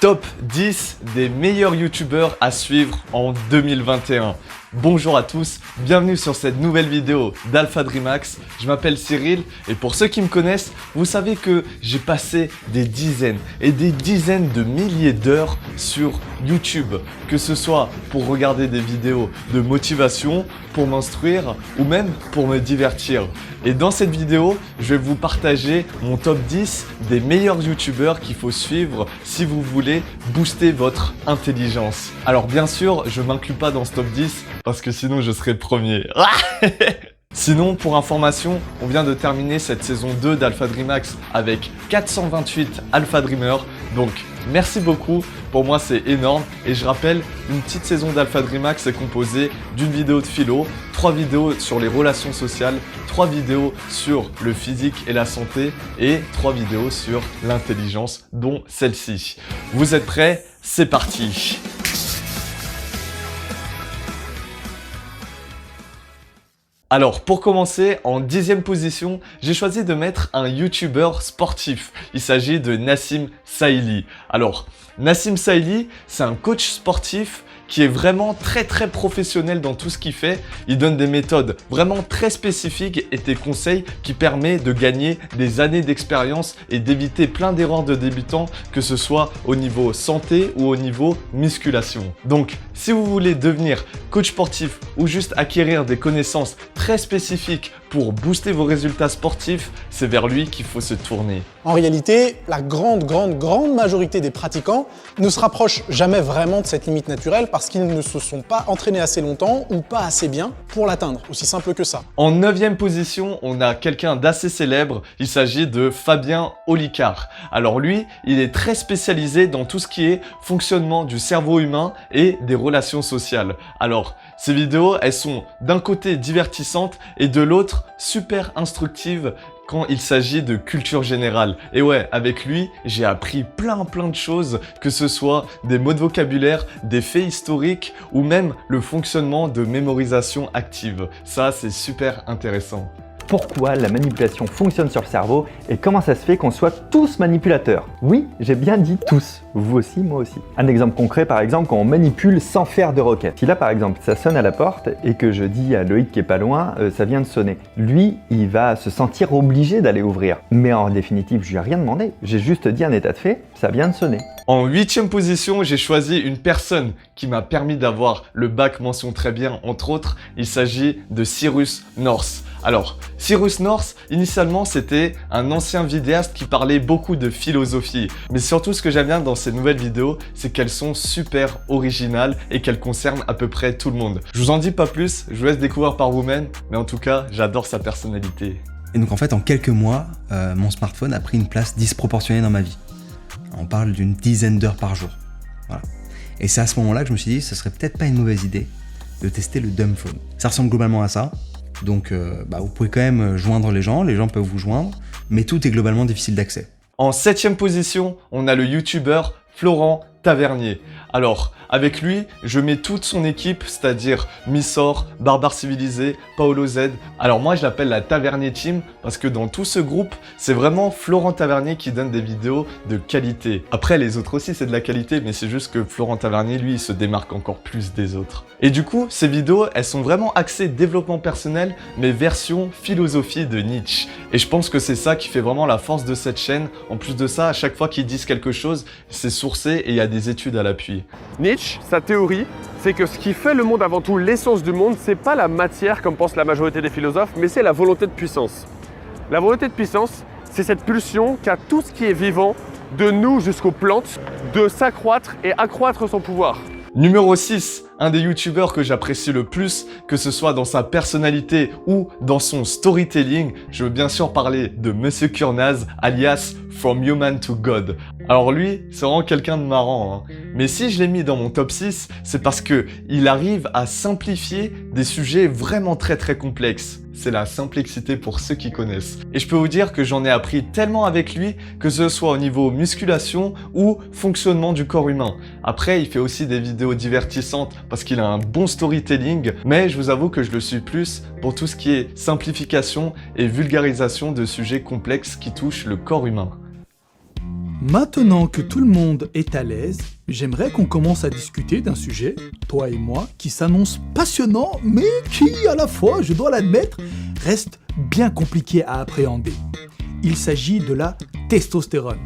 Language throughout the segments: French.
Top 10 des meilleurs youtubeurs à suivre en 2021. Bonjour à tous, bienvenue sur cette nouvelle vidéo d'Alpha Dreamax. Je m'appelle Cyril et pour ceux qui me connaissent, vous savez que j'ai passé des dizaines et des dizaines de milliers d'heures sur YouTube. Que ce soit pour regarder des vidéos de motivation, pour m'instruire ou même pour me divertir. Et dans cette vidéo, je vais vous partager mon top 10 des meilleurs youtubeurs qu'il faut suivre si vous voulez booster votre intelligence. Alors bien sûr, je ne m'inclus pas dans ce top 10 parce que sinon je serais le premier. Sinon, pour information, on vient de terminer cette saison 2 d'Alpha Dreamax avec 428 Alpha Dreamers. Donc, merci beaucoup. Pour moi, c'est énorme. Et je rappelle, une petite saison d'Alpha Dreamax est composée d'une vidéo de philo, 3 vidéos sur les relations sociales, 3 vidéos sur le physique et la santé et 3 vidéos sur l'intelligence, dont celle-ci. Vous êtes prêts? C'est parti! Alors, pour commencer, en 10e position, j'ai choisi de mettre un youtubeur sportif. Il s'agit de Nassim Saïli. Alors, Nassim Saïli, c'est un coach sportif qui est vraiment très professionnel dans tout ce qu'il fait. Il donne des méthodes vraiment très spécifiques et des conseils qui permettent de gagner des années d'expérience et d'éviter plein d'erreurs de débutants, que ce soit au niveau santé ou au niveau musculation. Donc, si vous voulez devenir coach sportif ou juste acquérir des connaissances très spécifiques pour booster vos résultats sportifs, c'est vers lui qu'il faut se tourner. En réalité, la grande majorité des pratiquants ne se rapprochent jamais vraiment de cette limite naturelle parce qu'ils ne se sont pas entraînés assez longtemps ou pas assez bien pour l'atteindre. Aussi simple que ça. En 9e position, on a quelqu'un d'assez célèbre. Il s'agit de Fabien Olicard. Alors lui, il est très spécialisé dans tout ce qui est fonctionnement du cerveau humain et des relations sociales. Alors, ces vidéos, elles sont d'un côté divertissantes et de l'autre super instructives quand il s'agit de culture générale. Et ouais, avec lui, j'ai appris plein de choses, que ce soit des mots de vocabulaire, des faits historiques ou même le fonctionnement de mémorisation active. Ça, c'est super intéressant. Pourquoi la manipulation fonctionne sur le cerveau et comment ça se fait qu'on soit tous manipulateurs. Oui, j'ai bien dit tous, vous aussi, moi aussi. Un exemple concret par exemple quand on manipule sans faire de requête. Si là par exemple ça sonne à la porte et que je dis à Loïc qui est pas loin, ça vient de sonner. Lui, il va se sentir obligé d'aller ouvrir. Mais en définitive, je lui ai rien demandé. J'ai juste dit un état de fait, ça vient de sonner. En 8e position, j'ai choisi une personne qui m'a permis d'avoir le bac mention très bien, entre autres. Il s'agit de Cyrus North. Alors, Cyrus North, initialement, c'était un ancien vidéaste qui parlait beaucoup de philosophie. Mais surtout, ce que j'aime bien dans ces nouvelles vidéos, c'est qu'elles sont super originales et qu'elles concernent à peu près tout le monde. Je vous en dis pas plus, je vous laisse découvrir par vous-même, mais en tout cas, j'adore sa personnalité. Et donc en fait, en quelques mois, mon smartphone a pris une place disproportionnée dans ma vie. On parle d'une dizaine d'heures par jour. Voilà. Et c'est à ce moment-là que je me suis dit, ce serait peut-être pas une mauvaise idée de tester le dumb phone. Ça ressemble globalement à ça. Donc vous pouvez quand même joindre les gens peuvent vous joindre, mais tout est globalement difficile d'accès. En 7e position, on a le youtubeur Florent Tavernier. Alors, avec lui, je mets toute son équipe, c'est-à-dire Missor, Barbare Civilisé, Paolo Z. Alors moi, je l'appelle la Tavernier Team parce que dans tout ce groupe, c'est vraiment Florent Tavernier qui donne des vidéos de qualité. Après, les autres aussi, c'est de la qualité, mais c'est juste que Florent Tavernier, lui, il se démarque encore plus des autres. Et du coup, ces vidéos, elles sont vraiment axées développement personnel, mais version philosophie de Nietzsche. Et je pense que c'est ça qui fait vraiment la force de cette chaîne. En plus de ça, à chaque fois qu'ils disent quelque chose, c'est sourcé et il y a des études à l'appui. Nietzsche, sa théorie, c'est que ce qui fait le monde avant tout, l'essence du monde, c'est pas la matière comme pense la majorité des philosophes, mais c'est la volonté de puissance. La volonté de puissance, c'est cette pulsion qu'a tout ce qui est vivant, de nous jusqu'aux plantes, de s'accroître et accroître son pouvoir. Numéro 6, un des youtubeurs que j'apprécie le plus, que ce soit dans sa personnalité ou dans son storytelling, je veux bien sûr parler de Monsieur Kurnaz, alias From Human to God. Alors lui, c'est vraiment quelqu'un de marrant, hein. Mais si je l'ai mis dans mon top 6, c'est parce que il arrive à simplifier des sujets vraiment très complexes. C'est la simplicité pour ceux qui connaissent. Et je peux vous dire que j'en ai appris tellement avec lui, que ce soit au niveau musculation ou fonctionnement du corps humain. Après, il fait aussi des vidéos divertissantes parce qu'il a un bon storytelling, mais je vous avoue que je le suis plus pour tout ce qui est simplification et vulgarisation de sujets complexes qui touchent le corps humain. Maintenant que tout le monde est à l'aise, j'aimerais qu'on commence à discuter d'un sujet, toi et moi, qui s'annonce passionnant, mais qui, à la fois, je dois l'admettre, reste bien compliqué à appréhender. Il s'agit de la testostérone.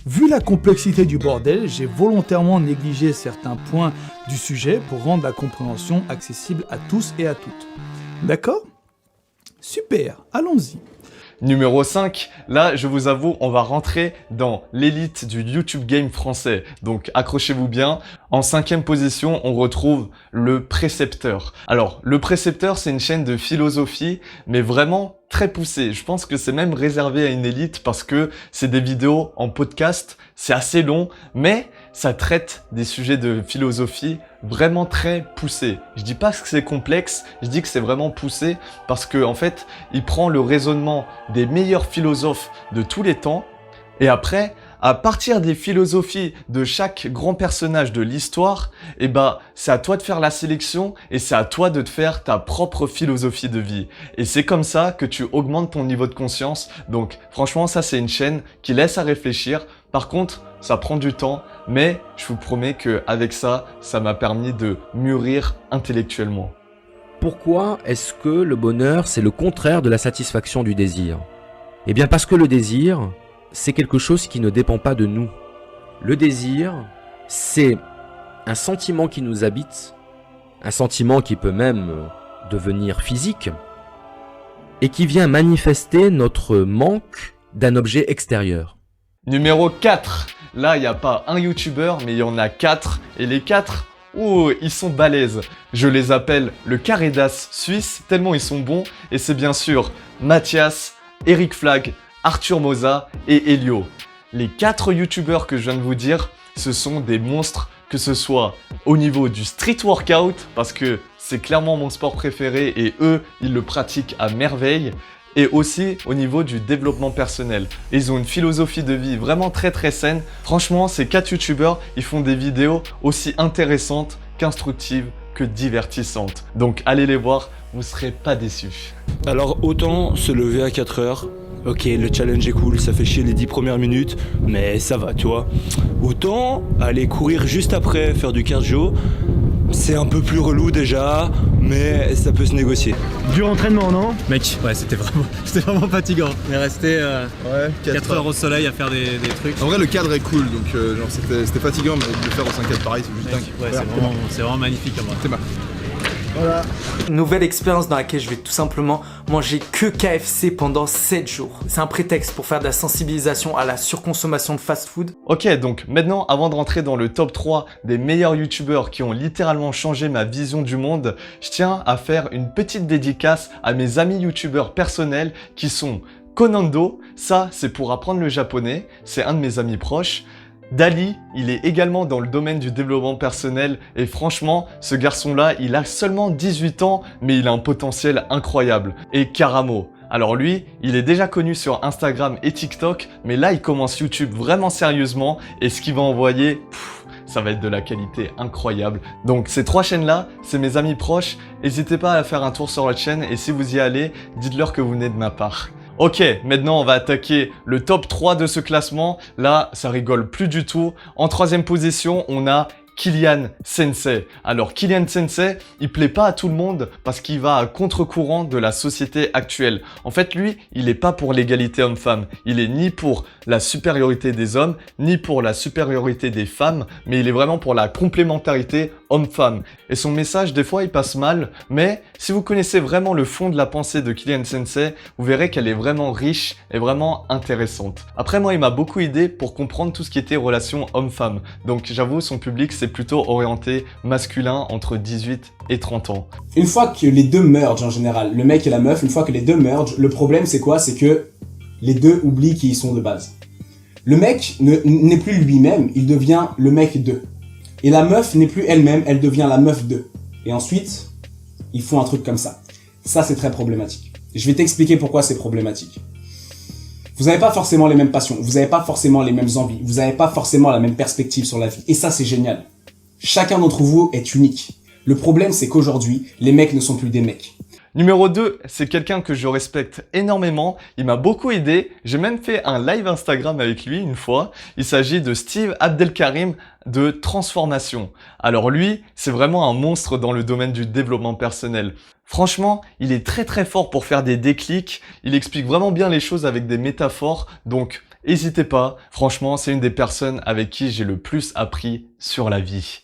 Vu la complexité du bordel, j'ai volontairement négligé certains points du sujet pour rendre la compréhension accessible à tous et à toutes. D'accord ? Super, allons-y. Numéro 5, là je vous avoue on va rentrer dans l'élite du YouTube game français, donc accrochez-vous bien. En 5e position on retrouve le Précepteur. Alors le Précepteur c'est une chaîne de philosophie mais vraiment très poussée. Je pense que c'est même réservé à une élite parce que c'est des vidéos en podcast, c'est assez long mais ça traite des sujets de philosophie vraiment très poussés. Je dis pas que c'est complexe, je dis que c'est vraiment poussé parce que en fait, il prend le raisonnement des meilleurs philosophes de tous les temps et après, à partir des philosophies de chaque grand personnage de l'histoire, c'est à toi de faire la sélection et c'est à toi de te faire ta propre philosophie de vie. Et c'est comme ça que tu augmentes ton niveau de conscience. Donc franchement, ça c'est une chaîne qui laisse à réfléchir. Par contre, ça prend du temps, mais je vous promets qu'avec ça, ça m'a permis de mûrir intellectuellement. Pourquoi est-ce que le bonheur, c'est le contraire de la satisfaction du désir? Eh bien parce que le désir, c'est quelque chose qui ne dépend pas de nous. Le désir, c'est un sentiment qui nous habite, un sentiment qui peut même devenir physique, et qui vient manifester notre manque d'un objet extérieur. Numéro 4, là il n'y a pas un youtubeur, mais il y en a 4, et les 4, ils sont balèzes. Je les appelle le carré d'as suisse, tellement ils sont bons, et c'est bien sûr Mathias, Eric Flag, Arthur Moza et Elio. Les 4 youtubeurs que je viens de vous dire, ce sont des monstres, que ce soit au niveau du street workout, parce que c'est clairement mon sport préféré et eux, ils le pratiquent à merveille, et aussi au niveau du développement personnel. Ils ont une philosophie de vie vraiment très très saine. Franchement, ces 4 youtubeurs, ils font des vidéos aussi intéressantes qu'instructives, que divertissantes. Donc allez les voir, vous serez pas déçus. Alors autant se lever à 4 heures, ok le challenge est cool, ça fait chier les 10 premières minutes, mais ça va tu vois. Autant aller courir juste après, faire du cardio, c'est un peu plus relou déjà, mais ça peut se négocier. Dur entraînement, non? Mec, ouais, c'était vraiment fatigant. On est resté 4 heures au soleil à faire des trucs. En vrai, le cadre est cool, donc genre c'était fatigant, mais de le faire au 5-4 pareil, c'est juste dingue. Ouais, c'est vraiment magnifique à moi. C'est marrant. Voilà. Nouvelle expérience dans laquelle je vais tout simplement manger que KFC pendant 7 jours. C'est un prétexte pour faire de la sensibilisation à la surconsommation de fast-food. Ok, donc maintenant, avant de rentrer dans le top 3 des meilleurs youtubeurs qui ont littéralement changé ma vision du monde, je tiens à faire une petite dédicace à mes amis youtubeurs personnels qui sont Konando, ça c'est pour apprendre le japonais, c'est un de mes amis proches. Dali, il est également dans le domaine du développement personnel et franchement, ce garçon-là, il a seulement 18 ans, mais il a un potentiel incroyable. Et Karamo, alors lui, il est déjà connu sur Instagram et TikTok, mais là, il commence YouTube vraiment sérieusement et ce qu'il va envoyer, ça va être de la qualité incroyable. Donc ces 3 chaînes-là, c'est mes amis proches. N'hésitez pas à faire un tour sur leur chaîne et si vous y allez, dites-leur que vous venez de ma part. Ok, maintenant on va attaquer le top 3 de ce classement. Là, ça rigole plus du tout. En 3e position, on a Kylian Sensei. Alors Kylian Sensei, il plaît pas à tout le monde parce qu'il va à contre-courant de la société actuelle. En fait, lui, il est pas pour l'égalité homme-femme. Il est ni pour la supériorité des hommes, ni pour la supériorité des femmes, mais il est vraiment pour la complémentarité homme-femme. Et son message, des fois, il passe mal, mais si vous connaissez vraiment le fond de la pensée de Kylian Sensei, vous verrez qu'elle est vraiment riche et vraiment intéressante. Après, moi, il m'a beaucoup aidé pour comprendre tout ce qui était relation homme-femme. Donc, j'avoue, son public, c'est plutôt orienté masculin entre 18 et 30 ans. Une fois que les deux mergent en général, le mec et la meuf, une fois que les deux mergent, le problème c'est quoi? C'est que les deux oublient qui ils sont de base. Le mec n'est plus lui-même, il devient le mec d'eux. Et la meuf n'est plus elle-même, elle devient la meuf d'eux. Et ensuite, ils font un truc comme ça. Ça, c'est très problématique. Je vais t'expliquer pourquoi c'est problématique. Vous n'avez pas forcément les mêmes passions, vous n'avez pas forcément les mêmes envies, vous n'avez pas forcément la même perspective sur la vie. Et ça, c'est génial. Chacun d'entre vous est unique. Le problème, c'est qu'aujourd'hui, les mecs ne sont plus des mecs. Numéro 2, c'est quelqu'un que je respecte énormément, il m'a beaucoup aidé, j'ai même fait un live Instagram avec lui une fois, il s'agit de Steve Abdelkarim de Transformation. Alors lui, c'est vraiment un monstre dans le domaine du développement personnel. Franchement, il est très fort pour faire des déclics, il explique vraiment bien les choses avec des métaphores, donc n'hésitez pas, franchement c'est une des personnes avec qui j'ai le plus appris sur la vie.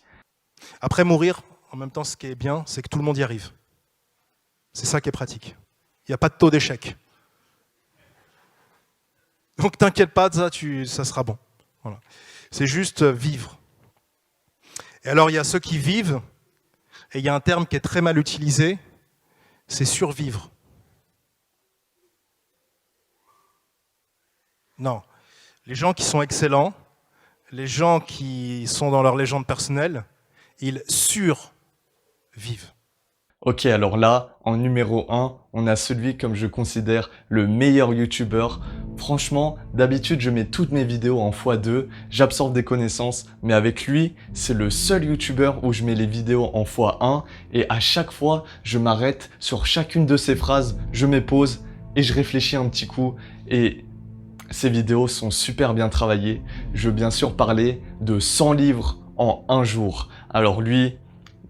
Après mourir, en même temps ce qui est bien, c'est que tout le monde y arrive. C'est ça qui est pratique. Il n'y a pas de taux d'échec. Donc t'inquiète pas, ça sera bon. Voilà. C'est juste vivre. Et alors il y a ceux qui vivent, et il y a un terme qui est très mal utilisé, c'est survivre. Non. Les gens qui sont excellents, les gens qui sont dans leur légende personnelle, ils survivent. Ok, alors là, en numéro 1, on a celui comme je considère le meilleur youtubeur. Franchement, d'habitude, je mets toutes mes vidéos en x2, j'absorbe des connaissances, mais avec lui, c'est le seul youtubeur où je mets les vidéos en x1 et à chaque fois, je m'arrête sur chacune de ses phrases, je mets pause et je réfléchis un petit coup et ces vidéos sont super bien travaillées. Je veux bien sûr parler de 100 livres en un jour. Alors lui,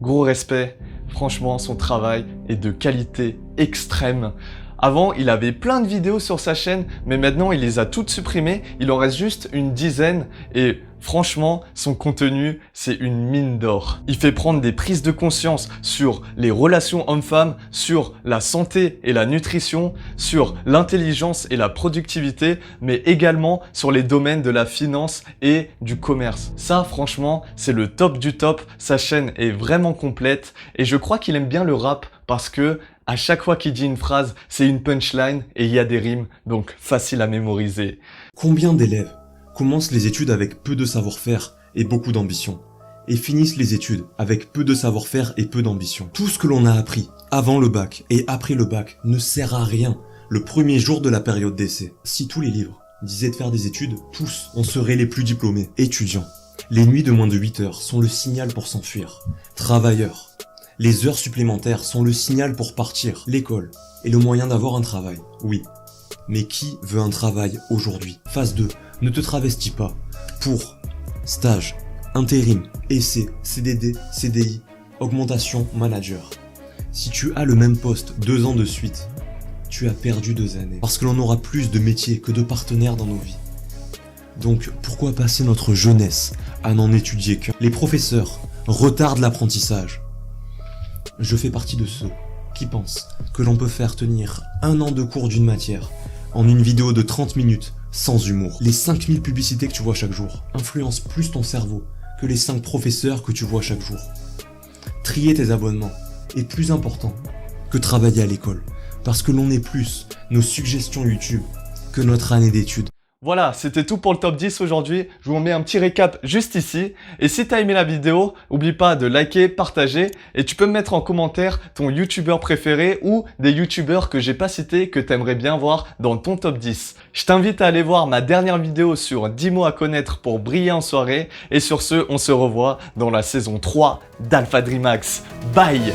gros respect. Franchement, son travail est de qualité extrême. Avant, il avait plein de vidéos sur sa chaîne, mais maintenant, il les a toutes supprimées. Il en reste juste une dizaine et franchement, son contenu, c'est une mine d'or. Il fait prendre des prises de conscience sur les relations hommes-femmes, sur la santé et la nutrition, sur l'intelligence et la productivité, mais également sur les domaines de la finance et du commerce. Ça, franchement, c'est le top du top. Sa chaîne est vraiment complète et je crois qu'il aime bien le rap parce que à chaque fois qu'il dit une phrase, c'est une punchline et il y a des rimes, donc facile à mémoriser. Combien d'élèves commencent les études avec peu de savoir-faire et beaucoup d'ambition, et finissent les études avec peu de savoir-faire et peu d'ambition? Tout ce que l'on a appris avant le bac et après le bac ne sert à rien le premier jour de la période d'essai. Si tous les livres disaient de faire des études, tous, on serait les plus diplômés. Étudiants, les nuits de moins de 8 heures sont le signal pour s'enfuir. Travailleurs, les heures supplémentaires sont le signal pour partir. L'école est le moyen d'avoir un travail, oui. Mais qui veut un travail aujourd'hui? Phase 2. Ne te travestis pas pour stage, intérim, essai, CDD, CDI, augmentation, manager. Si tu as le même poste 2 ans de suite, tu as perdu 2 années. Parce que l'on aura plus de métiers que de partenaires dans nos vies. Donc pourquoi passer notre jeunesse à n'en étudier qu'un? Les professeurs retardent l'apprentissage. Je fais partie de ceux qui pensent que l'on peut faire tenir 1 an de cours d'une matière en une vidéo de 30 minutes sans humour. Les 5000 publicités que tu vois chaque jour influencent plus ton cerveau que les 5 professeurs que tu vois chaque jour. Trier tes abonnements est plus important que travailler à l'école, parce que l'on est plus nos suggestions YouTube que notre année d'études. Voilà, c'était tout pour le top 10 aujourd'hui. Je vous mets un petit récap juste ici. Et si t'as aimé la vidéo, n'oublie pas de liker, partager. Et tu peux me mettre en commentaire ton youtubeur préféré ou des youtubeurs que j'ai pas cités que t'aimerais bien voir dans ton top 10. Je t'invite à aller voir ma dernière vidéo sur 10 mots à connaître pour briller en soirée. Et sur ce, on se revoit dans la saison 3 d'Alpha Dream Max. Bye!